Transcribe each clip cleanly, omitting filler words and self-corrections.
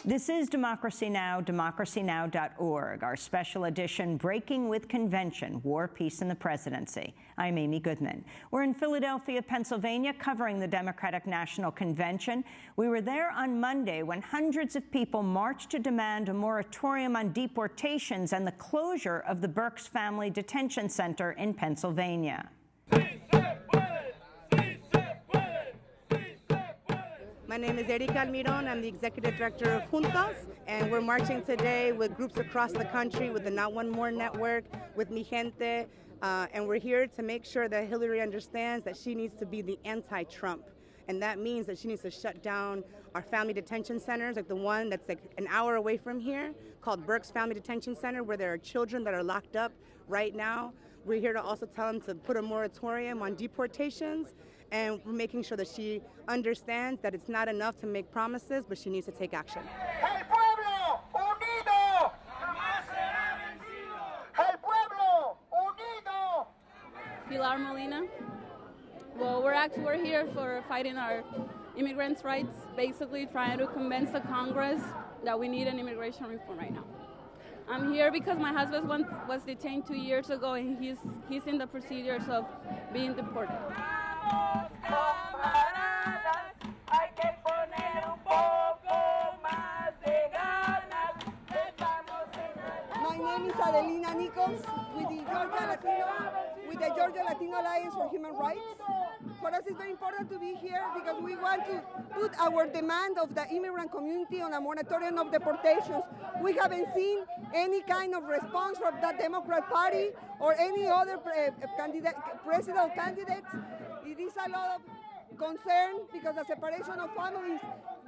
This is Democracy Now!, democracynow.org, our special edition, Breaking with Convention, War, Peace, and the Presidency. I'm Amy Goodman. We're in Philadelphia, Pennsylvania, covering the Democratic National Convention. We were there on Monday when hundreds of people marched to demand a moratorium on deportations and the closure of the Berks Family Detention Center in Pennsylvania. My name is Erika Almiron. I'm the Executive Director of Juntas, and we're marching today with groups across the country, with the Not One More Network, with Mi Gente, and we're here to make sure that Hillary understands that she needs to be the anti-Trump. And that means that she needs to shut down our family detention centers, like the one that's like an hour away from here, called Berks Family Detention Center, where there are children that are locked up right now. We're here to also tell them to put a moratorium on deportations, and we're making sure that she understands that it's not enough to make promises, but she needs to take action. El pueblo unido. Jamás será vencido. El pueblo unido. Pilar Molina. Well, we're here for fighting our immigrants' rights, basically trying to convince the Congress that we need an immigration reform right now. I'm here because my husband was detained 2 years ago, and he's in the procedures of being deported. My name is Adelina Nichols with the Georgia Latino Alliance for Human Rights. For us, it's very important to be here because we want to put our demand of the immigrant community on a moratorium of deportations. We haven't seen any kind of response from the Democrat Party or any other presidential candidates. It is a lot of concern because the separation of families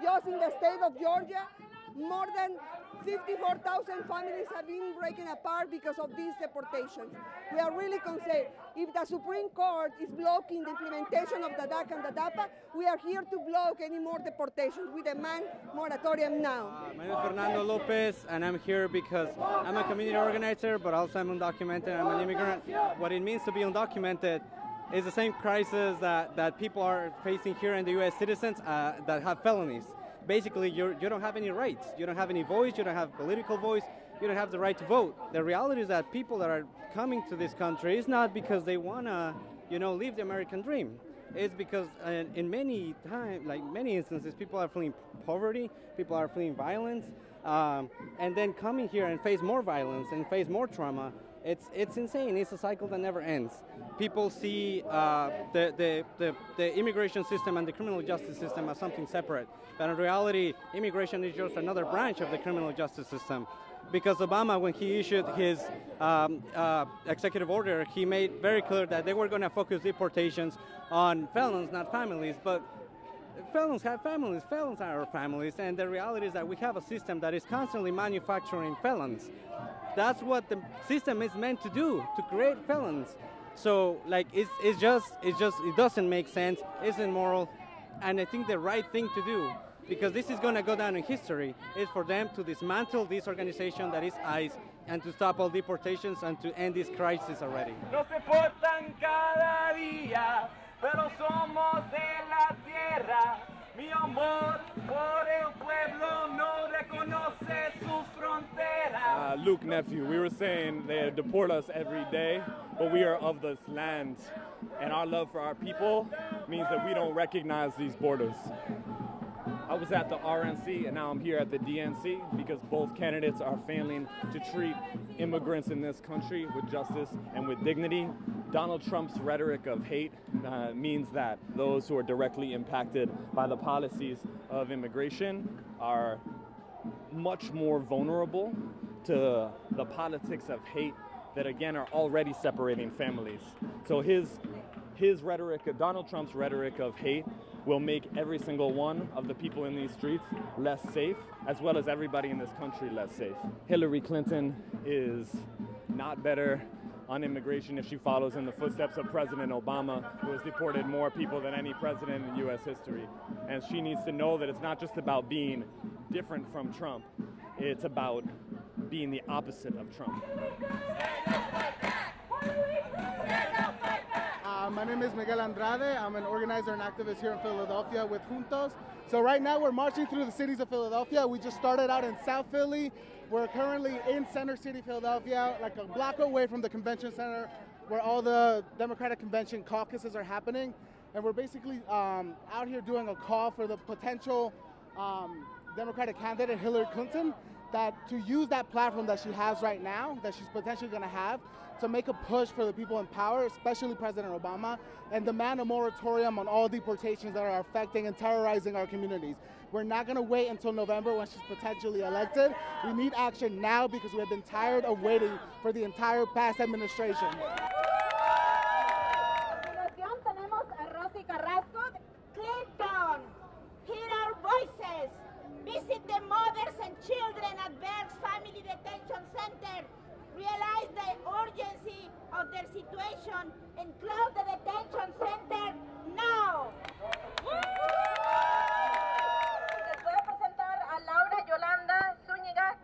just in the state of Georgia, more than 54,000 families have been breaking apart because of these deportations. We are really concerned. If the Supreme Court is blocking the implementation of the DACA and the DAPA, we are here to block any more deportations. We demand moratorium now. My name is Fernando Lopez, and I'm here because I'm a community organizer, but also I'm undocumented. I'm an immigrant. What it means to be undocumented is the same crisis that people are facing here in the U.S. citizens that have felonies. Basically, you don't have any rights. You don't have any voice. You don't have political voice. You don't have the right to vote. The reality is that people that are coming to this country is not because they want to, live the American dream. It's because in many instances, people are fleeing poverty. People are fleeing violence. And then coming here and face more violence and face more trauma. It's insane. It's a cycle that never ends. People see the immigration system and the criminal justice system as something separate. But in reality, immigration is just another branch of the criminal justice system. Because Obama, when he issued his executive order, he made very clear that they were going to focus deportations on felons, not families. But felons have families. Felons are our families. And the reality is that we have a system that is constantly manufacturing felons. That's what the system is meant to do, to create felons. So, it doesn't make sense. It's immoral, and I think the right thing to do, because this is going to go down in history, is for them to dismantle this organization that is ICE and to stop all deportations and to end this crisis already. Nos deportan cada día, pero somos de la tierra. Mi amor por el pueblo no reconoce sus fronteras. Luke nephew, we were saying they deport us every day, but we are of this land, and our love for our people means that we don't recognize these borders. I was at the RNC, and now I'm here at the DNC because both candidates are failing to treat immigrants in this country with justice and with dignity. Donald Trump's rhetoric of hate means that those who are directly impacted by the policies of immigration are much more vulnerable to the politics of hate that, again, are already separating families. So his rhetoric, Donald Trump's rhetoric of hate, will make every single one of the people in these streets less safe, as well as everybody in this country less safe. Hillary Clinton is not better on immigration if she follows in the footsteps of President Obama, who has deported more people than any president in U.S. history. And she needs to know that it's not just about being different from Trump, it's about being the opposite of Trump. My name is Miguel Andrade. I'm an organizer and activist here in Philadelphia with Juntos. So right now we're marching through the cities of Philadelphia. We just started out in South Philly. We're currently in Center City, Philadelphia, like a block away from the convention center where all the Democratic Convention caucuses are happening. And we're basically out here doing a call for the potential Democratic candidate, Hillary Clinton, that to use that platform that she has right now, that she's potentially going to have, to make a push for the people in power, especially President Obama, and demand a moratorium on all deportations that are affecting and terrorizing our communities. We're not going to wait until November when she's potentially elected. We need action now because we have been tired of waiting for the entire past administration. Clinton, hear our voices. Visit the mothers and children at Berks Family Detention Center. Realize the urgency of their situation and close the detention center now. Les voy a presentar a Laura Yolanda Zúñiga.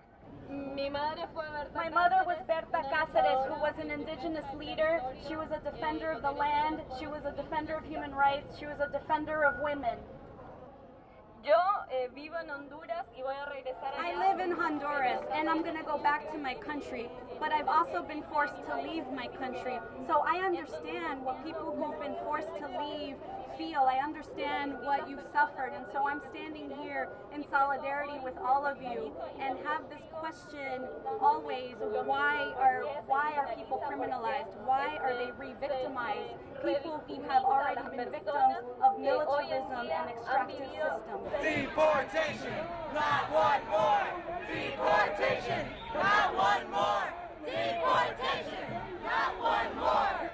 My mother was Berta Cáceres, who was an indigenous leader. She was a defender of the land. She was a defender of human rights. She was a defender of women. Yo vivo en Honduras y voy a regresar allá. I live in Honduras and I'm going to go back to my country, but I've also been forced to leave my country. So I understand what people who've been forced to leave feel. I understand what you've suffered, and so I'm standing here in solidarity with all of you and have this question always: why are people criminalized? Why are they re-victimized? People who have already been victims of militarism and extractive systems. Deportation, not one more. Deportation, not one more. Deportation, not one more.